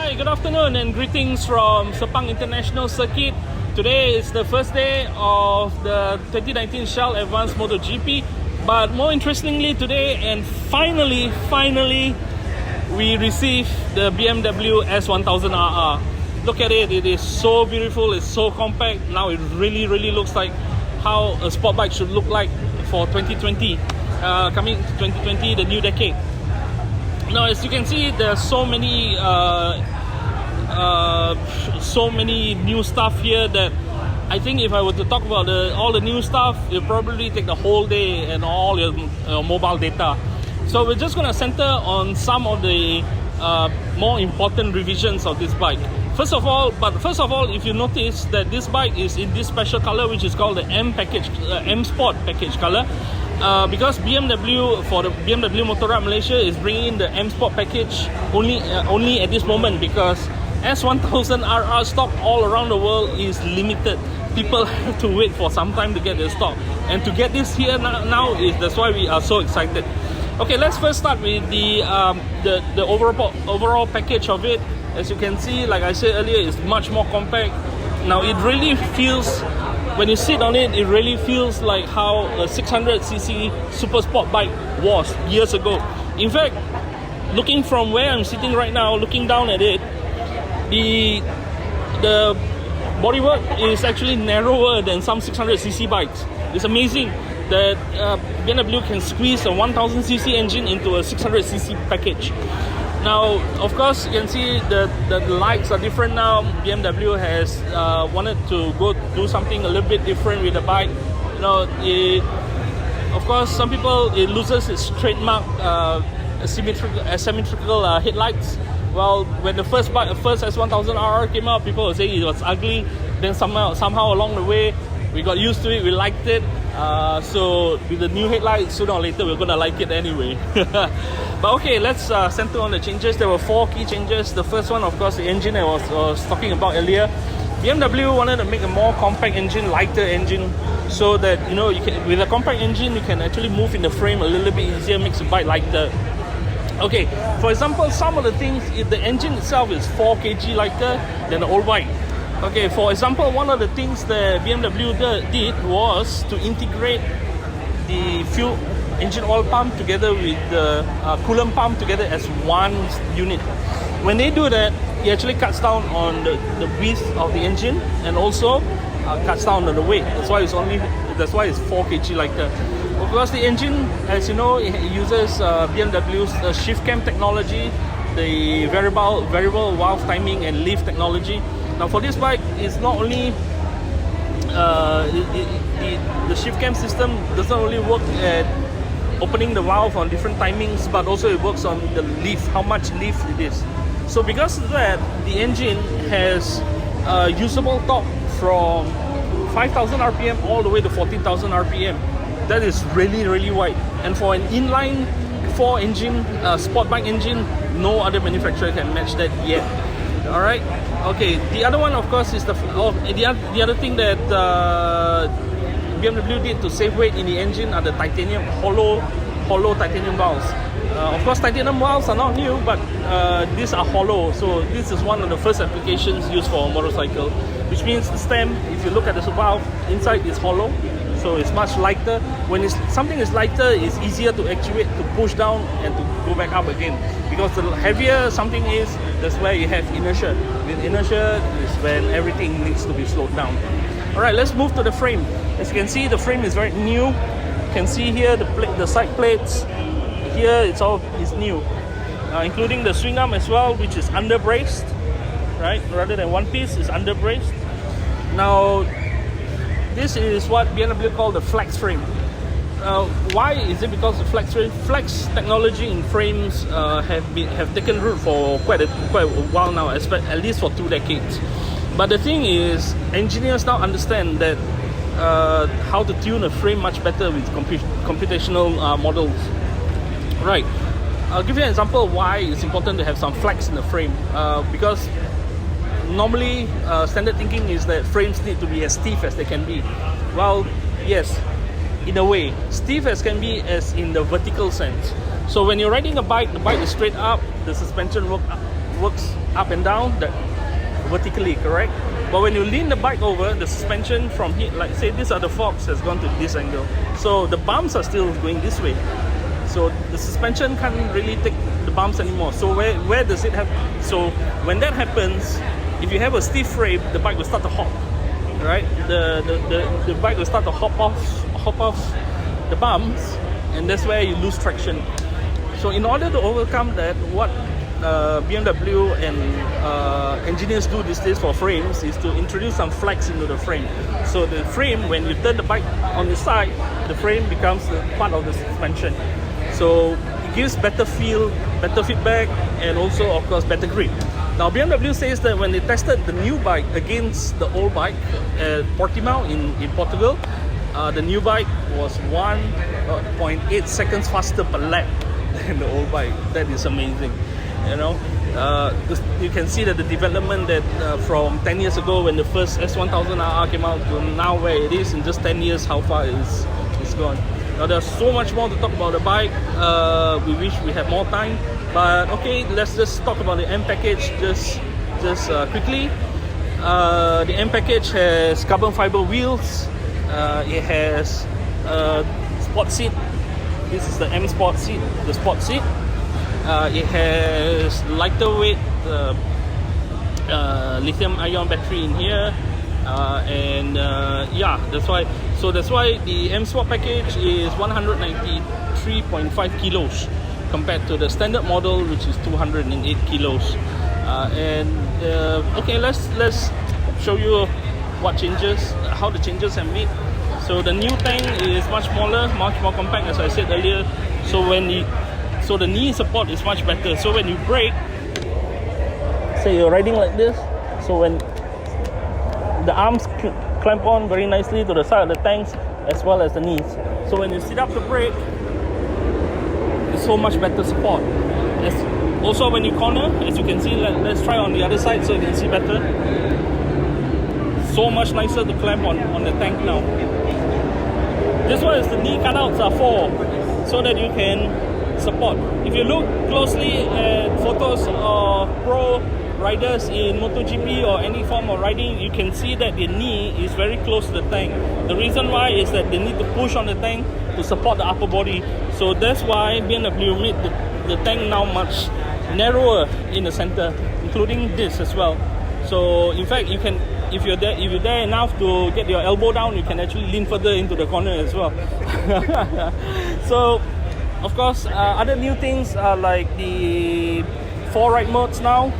Hi, good afternoon and greetings from Sepang International Circuit. Today is the first day of the 2019 Shell Advanced MotoGP. But more interestingly today, and finally, we received the BMW S1000RR. Look at it, it is so beautiful, it's so compact. Now it really looks like how a sport bike should look like for 2020. Coming to 2020, the new decade. Now, as you can see, there's so many new stuff here that I think if I were to talk about all the new stuff, it'll probably take the whole day and all your mobile data. So we're just going to center on some of the more important revisions of this bike. First of all, if you notice that this bike is in this special color, which is called the M Sport package color. Because BMW, for the BMW Motorrad Malaysia, is bringing the M Sport package only at this moment, because S1000RR stock all around the world is limited. People have to wait for some time to get their stock, and to get this here now that's why we are so excited. Okay, let's first start with the overall package of it. As you can see, like I said earlier, it's much more compact. Now it really feels, when you sit on it, it really feels like how a 600cc super sport bike was years ago. In fact, looking from where I'm sitting right now, looking down at it, the bodywork is actually narrower than some 600cc bikes. It's amazing that BMW can squeeze a 1000cc engine into a 600cc package. Now, of course, you can see the lights are different now. BMW has wanted to go do something a little bit different with the bike. You know, of course, some people, it loses its trademark asymmetrical headlights. Well, when the first S1000RR came out, people were saying it was ugly. Then somehow along the way, we got used to it, we liked it. So with the new headlights, sooner or later we're gonna like it anyway. But okay, let's center on the changes. There were 4 key changes. The first one, of course, the engine I was talking about earlier. BMW wanted to make a more compact engine, lighter engine, so that, you know, you can, with a compact engine, you can actually move in the frame a little bit easier, makes the bike lighter. Okay, for example, some of the things, the engine itself is 4 kg lighter than the old bike. Okay, for example, one of the things that BMW did was to integrate the fuel engine oil pump together with the coolant pump together as one unit. When they do that, it actually cuts down on the width of the engine, and also cuts down on the weight. That's why it's 4 kg lighter. Of course, the engine, as you know, it uses BMW's shift cam technology, the variable valve timing and leaf technology. Now for this bike, it's not only the shift cam system does not only work at opening the valve on different timings, but also it works on the leaf, how much leaf it is. So because of that, the engine has usable torque from 5,000 RPM all the way to 14,000 RPM. That is really wide. And for an inline 4 engine sport bike engine, no other manufacturer can match that yet. All right. Okay. The other one, of course, is the other thing that BMW did to save weight in the engine are the titanium hollow titanium valves. Of course, titanium valves are not new, but these are hollow. So this is one of the first applications used for a motorcycle, which means the stem, if you look at the valve, inside is hollow. So it's much lighter. When something is lighter, it's easier to actuate, to push down and to go back up again. Because the heavier something is, that's where you have inertia. With inertia is when everything needs to be slowed down. Alright, let's move to the frame. As you can see, the frame is very new. You can see here the side plates. Here it's new, including the swing arm as well, which is under braced, right? Rather than one piece, is under braced. Now, this is what BMW call the flex frame. Why is it because the flex frame? Flex technology in frames have taken root for quite a while now, at least for 2 decades. But the thing is, engineers now understand that how to tune a frame much better with computational models. Right. I'll give you an example why it's important to have some flex in the frame. Because normally, standard thinking is that frames need to be as stiff as they can be. Well, yes, in a way, stiff as can be as in the vertical sense. So when you're riding a bike, the bike is straight up, the suspension works works up and down vertically, correct? But when you lean the bike over, the suspension from here, like say these are the forks, has gone to this angle. So the bumps are still going this way. So the suspension can't really take the bumps anymore. So where does it have? So when that happens, if you have a stiff frame, the bike will start to hop, right? The bike will start to hop off the bumps, and that's where you lose traction. So in order to overcome that, what BMW and engineers do these days for frames is to introduce some flex into the frame. So the frame, when you turn the bike on the side, the frame becomes part of the suspension. So it gives better feel, better feedback, and also of course better grip. Now BMW says that when they tested the new bike against the old bike at Portimao in Portugal, the new bike was 1.8 seconds faster per lap than the old bike. That is amazing. You know, you can see that the development that from 10 years ago when the first S1000RR came out to now where it is in just 10 years, how far it's gone. Now there's so much more to talk about the bike. We wish we had more time, but okay, let's just talk about the M package just quickly. The M package has carbon fiber wheels. It has sport seat. This is the M Sport seat, the sport seat. It has lighter weight lithium-ion battery in here, and yeah, that's why. So that's why the M Sport package is 193.5 kilos compared to the standard model, which is 208 kilos. Okay, let's show you what changes, how the changes are made. So the new tank is much smaller, much more compact, as I said earlier. So the knee support is much better. So when you brake, say you're riding like this, so when the arms clamp on very nicely to the side of the tanks as well as the knees. So when you sit up to brake, it's so much better support. Also when you corner, as you can see, let's try on the other side so you can see better. So much nicer to clamp on the tank now. This one is the knee cutouts are for, so that you can support. If you look closely at photos of pro riders in MotoGP or any form of riding, you can see that the knee is very close to the tank. The reason why is that they need to push on the tank to support the upper body. So that's why BMW made the tank now much narrower in the center, including this as well. So in fact, you can, if you're there enough to get your elbow down, you can actually lean further into the corner as well. So of course, other new things are like the 4 ride modes now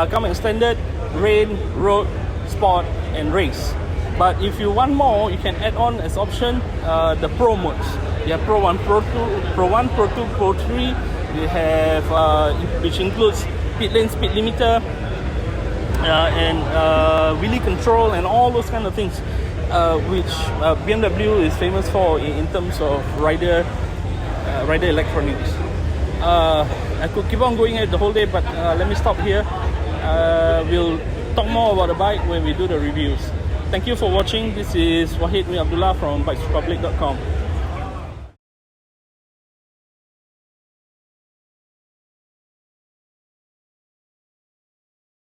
come in standard, rain, road, sport, and race. But if you want more, you can add on as option the pro modes. You have Pro 1, Pro 2, Pro 1, Pro 2, Pro 3. You have which includes pit lane speed limiter and wheelie control and all those kind of things, which BMW is famous for in terms of rider electronics. I could keep on going the whole day, but let me stop here. We'll talk more about the bike when we do the reviews. Thank you for watching. This is Wahid bin Abdullah from bikesrepublic.com.